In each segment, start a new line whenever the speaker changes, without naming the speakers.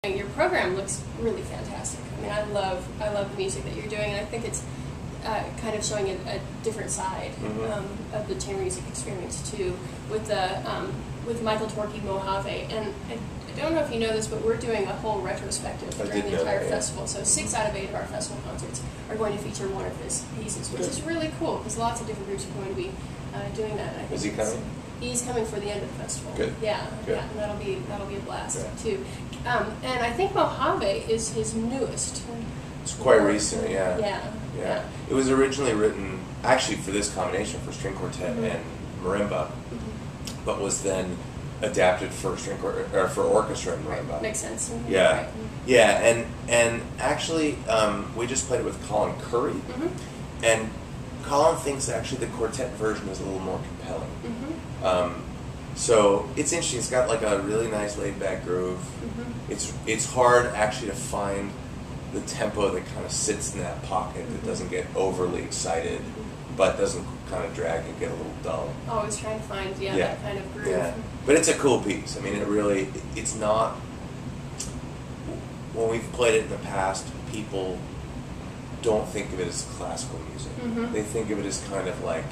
Your program looks really fantastic. I mean, I love the music that you're doing, and I think it's kind of showing a different side of the chamber music experience too, with the with Michael Torkey Mojave. And I don't know if you know this, but we're doing a whole retrospective during the entire festival. So 6 out of 8 of our festival concerts are going to feature one of his pieces, which is really cool because lots of different groups are going to be doing that. And I think
is he coming?
He's coming for the end of the festival.
Good.
Yeah,
Good.
Yeah, and that'll be a blast too. And I think Mojave is his newest.
It's quite recent, yeah.
Yeah.
It was originally written actually for this combination for string quartet and marimba, but was then adapted for for orchestra and marimba.
Right. Makes sense.
Yeah,
right.
Yeah, and actually we just played it with Colin Curry, and Colin thinks actually the quartet version is a little more compelling. So it's interesting. It's got like a really nice laid-back groove. It's hard actually to find the tempo that kind of sits in that pocket that doesn't get overly excited, but doesn't kind of drag and get a little dull.
Always trying to find that kind of groove.
Yeah, but it's a cool piece. I mean, it's not. When we've played it in the past, people don't think of it as classical music. They think of it as kind of like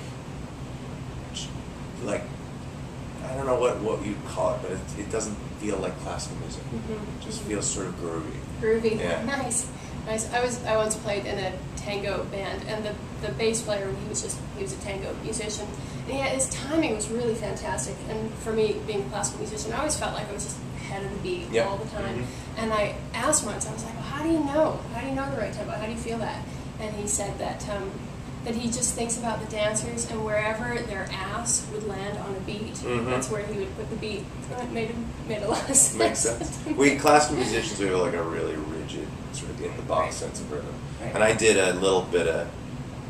I don't know what you'd call it, but it doesn't feel like classical music. It just feels sort of groovy.
Groovy.
Yeah.
Nice. I once played in a tango band, and the bass player, he was a tango musician. And his timing was really fantastic. And for me, being a classical musician, I always felt like I was just ahead of the beat all the time. And I asked once, I was like, well, how do you know? How do you know the right tempo? How do you feel that? And he said that he just thinks about the dancers, and wherever their ass would land on a beat, that's where he would put the beat. So it made a lot of sense.
Makes sense. We classical musicians, we have like a really rigid, sort of in the box sense of rhythm. Right. And I did a little bit of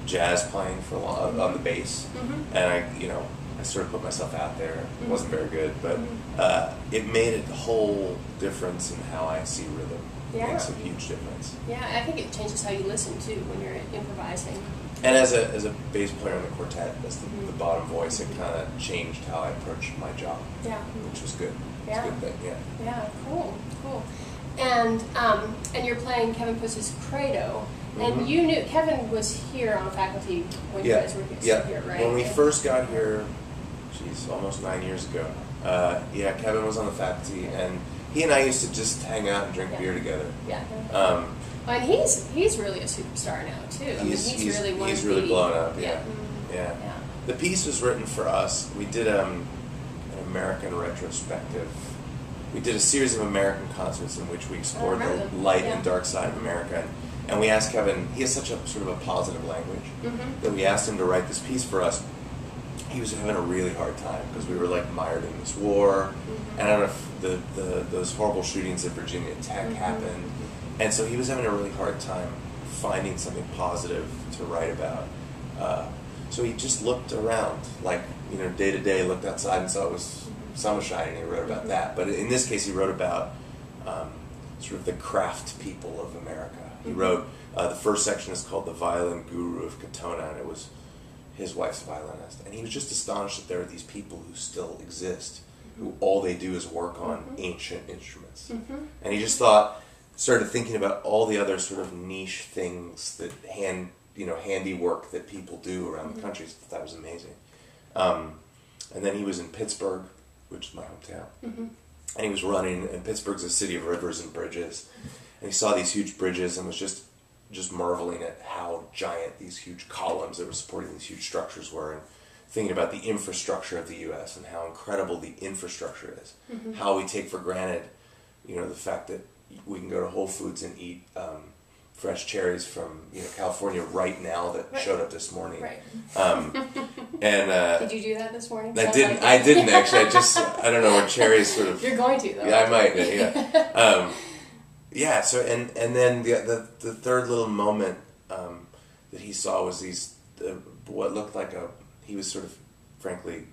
jazz playing for on the bass, and I sort of put myself out there. It wasn't very good, but it made a whole difference in how I see rhythm.
Yeah.
It makes a huge difference.
Yeah, I think it changes how you listen too when you're improvising.
And as a bass player in the quartet, as the bottom voice, it kind of changed how I approached my job. Yeah. Which was good.
Yeah.
It's a good thing, yeah.
Yeah, cool. And you're playing Kevin Puss's Credo. And you knew Kevin was here on faculty when you guys were here, right?
When we first got here, almost 9 years ago. Kevin was on the faculty, and he and I used to just hang out and drink beer together.
Yeah. And he's really a superstar now too. I mean, he's really
blown up. Yeah. The piece was written for us. We did an American retrospective. We did a series of American concerts in which we explored the light and dark side of America. And we asked Kevin. He has such a sort of a positive language that we asked him to write this piece for us. He was having a really hard time because we were like mired in this war, and I don't know if those horrible shootings at Virginia Tech happened. And so he was having a really hard time finding something positive to write about. So he just looked around, like, day to day, looked outside and saw it was sun shining, and he wrote about that. But in this case, he wrote about sort of the craft people of America. He wrote, the first section is called The Violin Guru of Katona, and it was his wife's violinist. And he was just astonished that there are these people who still exist, who all they do is work on ancient instruments. And he just started thinking about all the other sort of niche things that handiwork that people do around the country. So that was amazing. And then he was in Pittsburgh, which is my hometown, and he was running. And Pittsburgh's a city of rivers and bridges, and he saw these huge bridges and was just marveling at how giant these huge columns that were supporting these huge structures were, and thinking about the infrastructure of the U.S. and how incredible the infrastructure is. How we take for granted, the fact that we can go to Whole Foods and eat fresh cherries from California right now that showed up this morning. Right.
Did you do that this morning?
I didn't actually. I don't know where cherries sort of.
You're going to though.
Yeah, I might. Yeah. So and then the third little moment that he saw was these what looked like he was sort of frankly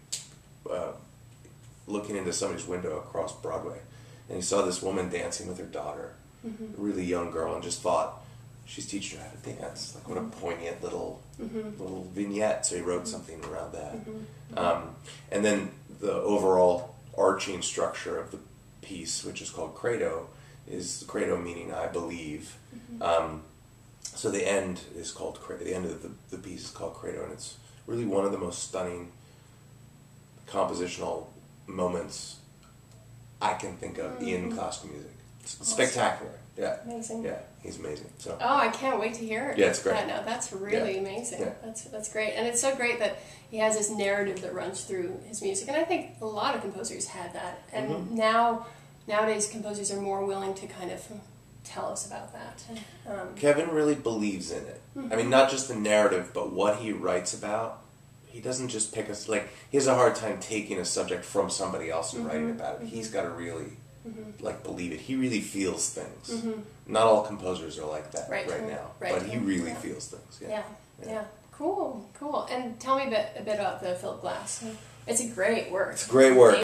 looking into somebody's window across Broadway. And he saw this woman dancing with her daughter, a really young girl, and just thought, she's teaching her how to dance. Like, what a poignant little vignette. So he wrote something around that. And then the overall arching structure of the piece, which is called Credo, is credo meaning I believe. So the end is called credo. The end of the piece is called credo, and it's really one of the most stunning compositional moments I can think of in classical music. It's spectacular. Yeah.
Amazing.
Yeah, he's amazing. So.
Oh, I can't wait to hear it.
Yeah, it's great.
Yeah, no, that's really amazing.
Yeah.
That's great. And it's so great that he has this narrative that runs through his music. And I think a lot of composers had that. And nowadays composers are more willing to kind of tell us about that.
Kevin really believes in it. I mean, not just the narrative, but what he writes about. He doesn't just pick us, like, he has a hard time taking a subject from somebody else and writing about it. He's got to really, like, believe it. He really feels things. Not all composers are like that right now, but he really feels things.
Yeah. Cool. And tell me a bit about the Philip Glass. It's a great work.
It's great work.